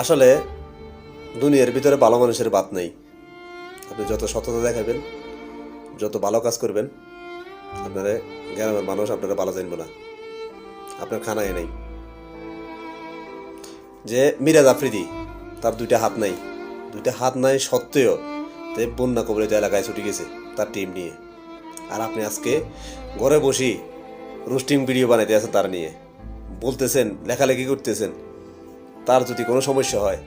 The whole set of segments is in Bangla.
আসলে দুনিয়ার ভিতরে ভালো মানুষের বাত নেই। আপনি যত সততা দেখাবেন, যত ভালো কাজ করবেন, আপনারা গ্রামের মানুষ আপনারা ভালো জানবো না। আপনার খানায় নেই। যে মিরাজ আফ্রিদি, তার দুইটা হাত নাই, দুইটা হাত নাই সত্ত্বেও তে বন্যা কবলিত এলাকায় ছুটে গেছে তার টিম নিয়ে। আর আপনি আজকে ঘরে বসি রোস্টিং ভিডিও বানাইতে আছেন তার নিয়ে, বলতেছেন, লেখালেখি করতেছেন। তার যদি কোনো সমস্যা হয়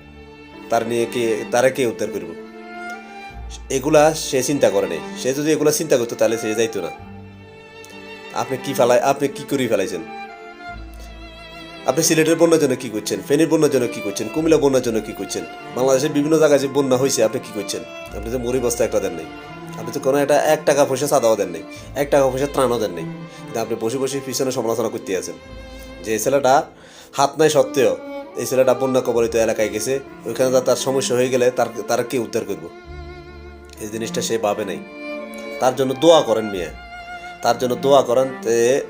তার নিয়ে তারা কে উদ্ধার করব? এগুলা সে চিন্তা করে নেই। সে যদি এগুলা চিন্তা করতো তাহলে সে যাইতো না। আপনি কি করে ফেলাইছেন? আপনি সিলেটের বন্যার জন্য কি করছেন? ফেনীর বন্যার জন্য কি করছেন? কুমিল্লা বন্যার জন্য কি করছেন? বাংলাদেশের বিভিন্ন জায়গায় যে বন্যা হয়েছে আপনি কি করছেন? আপনি তো মরি বস্তা একটা দেন নাই। আপনি তো কোনো একটা 1 টাকা পয়সা চাঁদাও দেন নাই, 1 টাকা পয়সা ত্রাণও দেন নাই। কিন্তু আপনি বসে বসে পিছনে সমালোচনা করতে আছেন যে এই ছেলেটা হাত নাই সত্ত্বেও এই ছেলেটা বন্যা কবলিত এলাকায় গেছে, ওইখানে তার সমস্যা হয়ে গেলে তার কে উদ্ধার করবো? এই জিনিসটা সে ভাবে নাই। তার জন্য দোয়া করেন মিয়া, তার জন্য দোয়া করেন।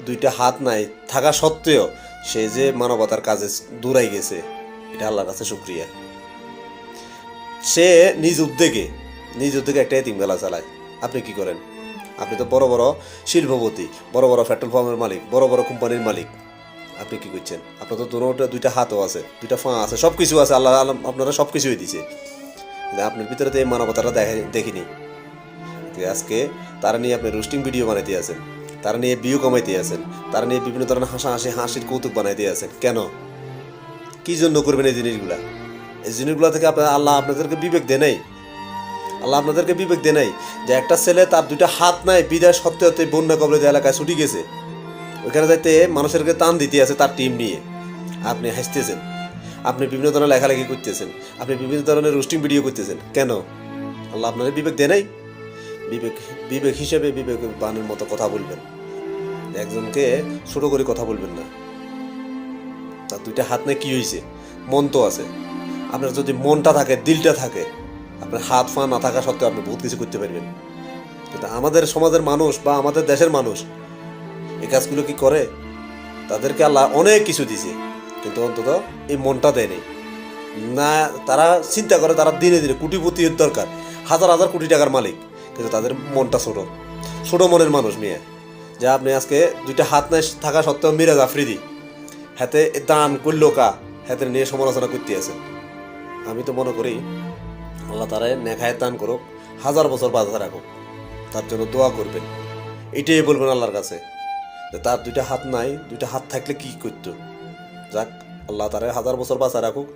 দুইটা হাত নাই থাকা সত্ত্বেও সে যে মানবতার কাজে দূরাই গেছে, এটা আল্লাহর কাছে শুকরিয়া। সে নিজ উদ্যোগে একটা এতিমখানা চালায়। আপনি কি করেন? আপনি তো বড় বড় শিল্পপতি, বড় বড় পেট্রোল পাম্পের মালিক, বড় বড় কোম্পানির মালিক। আপনি কি করছেন? আপনার তো দুইটা হাতও আছে, দুইটা পা আছে, সব কিছু আছে। আল্লাহ আপনারা সব কিছুই দিছে, কিন্তু আপনার ভিতরে তো এই মানবতাটা দেখিনি। আজকে তারা নিয়ে আপনি রোস্টিং ভিডিও বানাইতে আছেন, তারা নিয়ে ভিউ কমাইতে আছেন, তারা নিয়ে বিভিন্ন ধরনের হাসির কৌতুক বানাইতে আছেন। কেন? কি জন্য করবেন এই জিনিসগুলা? এই জিনিসগুলো থেকে আল্লাহ আপনাদেরকে বিবেক দেয় নাই। আল্লাহ আপনাদেরকে বিবেক দেয় নাই যে একটা ছেলে তার দুইটা হাত নাই বিদায় সত্ত্বেও বন্যা কবলিত এলাকায় ছুটি গেছে, ওইখানে যাইতে মানুষেরকে টান দিতে আছে তার টিম নিয়ে। আপনি হাসতেছেন, আপনি বিভিন্ন ধরনের লেখালেখি করতেছেন, আপনি বিভিন্ন ধরনের রোস্টিং ভিডিও করতেছেন। কেন? আল্লাহ আপনাদের বিবেক দেয় নাই? বিবেক হিসেবে বিবেক বানের মতো কথা বলবেন, একজনকে ছোট করে কথা বলবেন না। তার দুইটা হাত নাই কি হয়েছে? মন তো আছে। আপনার যদি মনটা থাকে, দিলটা থাকে, আপনার হাত পা না থাকা সত্ত্বেও আপনি বহুত কিছু করতে পারবেন। কিন্তু আমাদের সমাজের মানুষ বা আমাদের দেশের মানুষ এই কাজগুলো কি করে? তাদেরকে আল্লাহ অনেক কিছু দিছে, কিন্তু অন্তত এই মনটা দেয়নি না। তারা চিন্তা করে তারা দিনে দিনে কোটিপতির দরকার, হাজার হাজার কোটি টাকার মালিক, কিন্তু তাদের মনটা ছোট মনের মানুষ নিয়ে। যা আপনি আজকে দুইটা হাত নাই থাকা সত্ত্বেও মিরাজ আফ্রিদি হাতে দান করলো হাতে নিয়ে সমালোচনা করতে আছে। আমি তো মনে করি আল্লাহ তারা নেখায় দান করুক, 1000 বছর বাঁচা রাখুক, তার জন্য দোয়া করবেন। এটাই বলবেন আল্লাহর কাছে যে তার দুইটা হাত নাই, দুইটা হাত থাকলে কি করতো। যাক, আল্লাহ তারা 1000 বছর বাঁচা রাখুক।